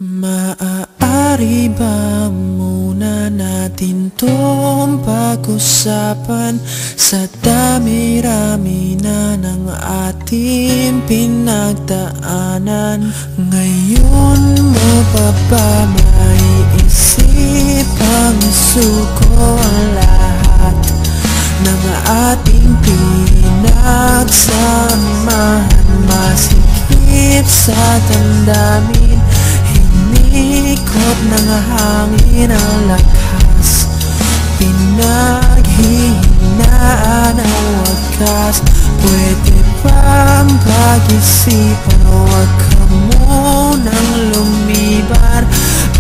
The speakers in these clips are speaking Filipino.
Maaari ba muna natin tong pag-usapan sa dami-rami na ng ating pinagdaanan? Ngayon mo pa ba maiisip ang suko ang lahat ng ating pinagsamahan? Masikip sa damdamin, ikot ng hangin ang lakas, pinaghihinaan ang wakas. Pwede bang pag-isipan, huwag ka munang lumibar,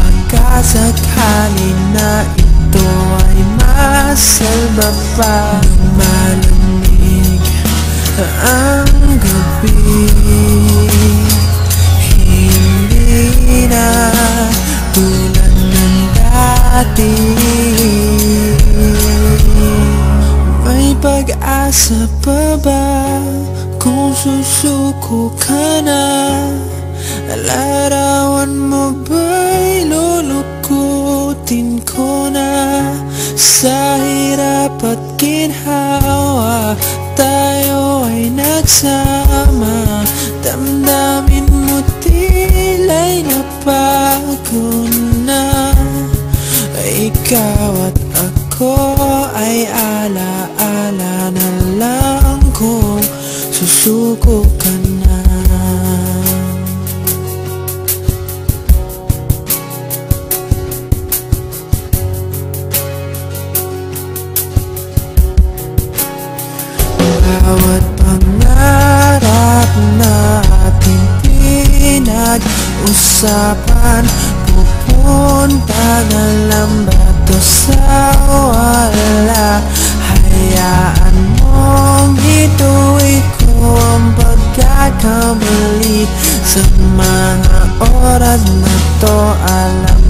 pagkasakali na ito ay masalba pa. Malamig ang gabi, tulad ng dati. May pag-asa pa ba kung susuko ka na? Larawan mo ba'y lulukutin ko na? Sa hirap at ginhawa tayo ay nagsama, damdamin mo tila'y nabago na. Ikaw at ako ay alaala na lang kung susuko ka na. Bawat pangarap natin pinag-usapan, pupunta na lang ba to sa wala? Hayaan mong ituloy ko ang pagkakamali sa mga oras na to. Alam